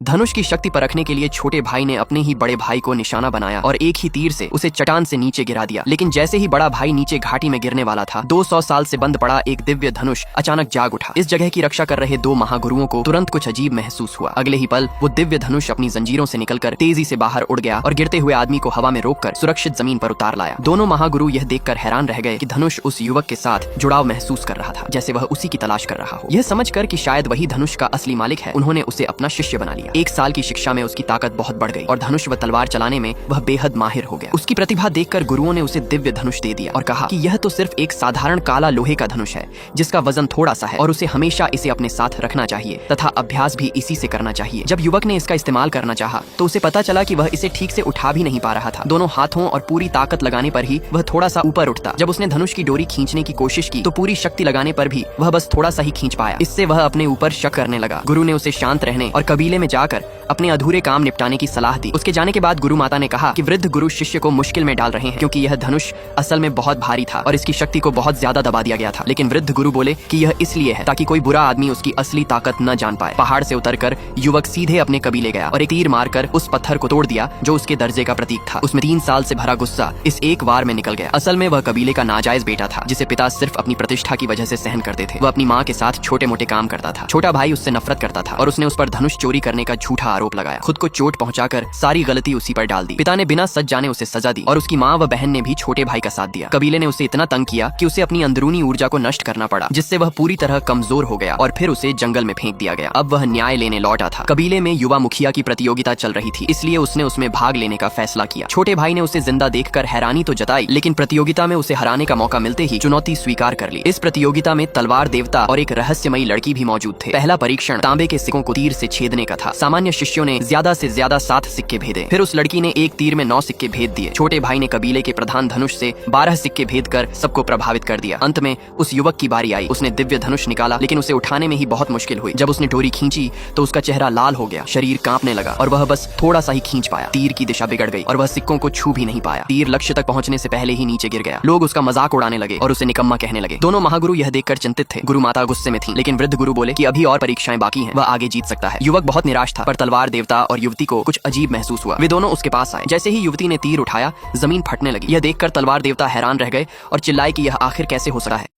धनुष की शक्ति परखने के लिए छोटे भाई ने अपने ही बड़े भाई को निशाना बनाया और एक ही तीर से उसे चट्टान से नीचे गिरा दिया। लेकिन जैसे ही बड़ा भाई नीचे घाटी में गिरने वाला था, 200 साल से बंद पड़ा एक दिव्य धनुष अचानक जाग उठा। इस जगह की रक्षा कर रहे दो महागुरुओं को तुरंत कुछ अजीब महसूस हुआ। अगले ही पल वो दिव्य धनुष अपनी जंजीरों से निकलकर तेजी से बाहर उड़ गया और गिरते हुए आदमी को हवा में रोककर सुरक्षित जमीन पर उतार लाया। दोनों महागुरु यह देखकर हैरान रह गए कि धनुष उस युवक के साथ जुड़ाव महसूस कर रहा था, जैसे वह उसी की तलाश कर रहा हो। यह समझकर कि शायद वही धनुष का असली मालिक है, उन्होंने उसे अपना शिष्य बना लिया। 1 साल की शिक्षा में उसकी ताकत बहुत बढ़ गई और धनुष व तलवार चलाने में वह बेहद माहिर हो गया। उसकी प्रतिभा देखकर गुरुओं ने उसे दिव्य धनुष दे दिया और कहा कि यह तो सिर्फ एक साधारण काला लोहे का धनुष है, जिसका वजन थोड़ा सा है और उसे हमेशा इसे अपने साथ रखना चाहिए तथा अभ्यास भी इसी से करना चाहिए। जब युवक ने इसका इस्तेमाल करना चाहा तो उसे पता चला कि वह इसे ठीक से उठा भी नहीं पा रहा था। दोनों हाथों और पूरी ताकत लगाने पर ही वह थोड़ा सा ऊपर उठता। जब उसने धनुष की डोरी खींचने की कोशिश की तो पूरी शक्ति लगाने पर भी वह बस थोड़ा सा ही खींच पाया। इससे वह अपने ऊपर शक करने लगा। गुरु ने उसे शांत रहने और कबीले में जाकर अपने अधूरे काम निपटाने की सलाह दी। उसके जाने के बाद गुरु माता ने कहा कि वृद्ध गुरु शिष्य को मुश्किल में डाल रहे हैं, क्योंकि यह धनुष असल में बहुत भारी था और इसकी शक्ति को बहुत ज्यादा दबा दिया गया था। लेकिन वृद्ध गुरु बोले कि यह इसलिए है ताकि कोई बुरा आदमी उसकी असली ताकत न जान पाए। पहाड़ से उतरकर युवक सीधे अपने कबीले गया और एक तीर मारकर उस पत्थर को तोड़ दिया जो उसके दर्जे का प्रतीक था। उसमें 3 साल से भरा गुस्सा इस एक वार में निकल गया। असल में वह कबीले का नाजायज बेटा था, जिसे पिता सिर्फ अपनी प्रतिष्ठा की वजह से सहन करते थे। वह अपनी माँ के साथ छोटे मोटे काम करता था। छोटा भाई उससे नफरत करता था और उसने उस पर धनुष चोरी करने का झूठा आरोप लगाया। खुद को चोट पहुंचाकर सारी गलती उसी पर डाल दी। पिता ने बिना सच जाने उसे सजा दी और उसकी माँ व बहन ने भी छोटे भाई का साथ दिया। कबीले ने उसे इतना तंग किया कि उसे अपनी अंदरूनी ऊर्जा को नष्ट करना पड़ा, जिससे वह पूरी तरह कमजोर हो गया और फिर उसे जंगल में फेंक दिया गया। अब वह न्याय लेने लौटा था। कबीले में युवा मुखिया की प्रतियोगिता चल रही थी, इसलिए उसने उसमें भाग लेने का फैसला किया। छोटे भाई ने उसे जिंदा देखकर हैरानी तो जताई, लेकिन प्रतियोगिता में उसे हराने का मौका मिलते ही चुनौती स्वीकार कर ली। इस प्रतियोगिता में तलवार देवता और एक रहस्यमयी लड़की भी मौजूद थे। पहला परीक्षण तांबे के सिक्कों को तीर से छेदने का था। सामान्य शिष्यों ने ज्यादा से ज्यादा 7 सिक्के भेदे। फिर उस लड़की ने एक तीर में 9 सिक्के भेद दिए। छोटे भाई ने कबीले के प्रधान धनुष से 12 सिक्के भेद कर सबको प्रभावित कर दिया। अंत में उस युवक की बारी आई। उसने दिव्य धनुष निकाला, लेकिन उसे उठाने में ही बहुत मुश्किल हुई। जब उसने डोरी खींची तो उसका चेहरा लाल हो गया, शरीर कांपने लगा और वह बस थोड़ा सा ही खींच पाया। तीर की दिशा बिगड़ गई और वह सिक्कों को छू भी नहीं पाया। तीर लक्ष्य तक पहुंचने से पहले ही नीचे गिर गया। लोग उसका मजाक उड़ाने लगे और उसे निकम्मा कहने लगे। दोनों महागुरु यह देखकर चिंतित थे। गुरु माता गुस्से में थी, लेकिन वृद्ध गुरु बोले कि अभी और परीक्षाएं बाकी हैं, वह आगे जीत सकता है। युवक बहुत निराश था, पर तलवार देवता और युवती को कुछ अजीब महसूस हुआ। वे दोनों उसके पास आए। जैसे ही युवती ने तीर उठाया, जमीन फटने लगी। यह देखकर तलवार देवता हैरान रह गए और चिल्लाए कि यह आखिर कैसे हो सकता है।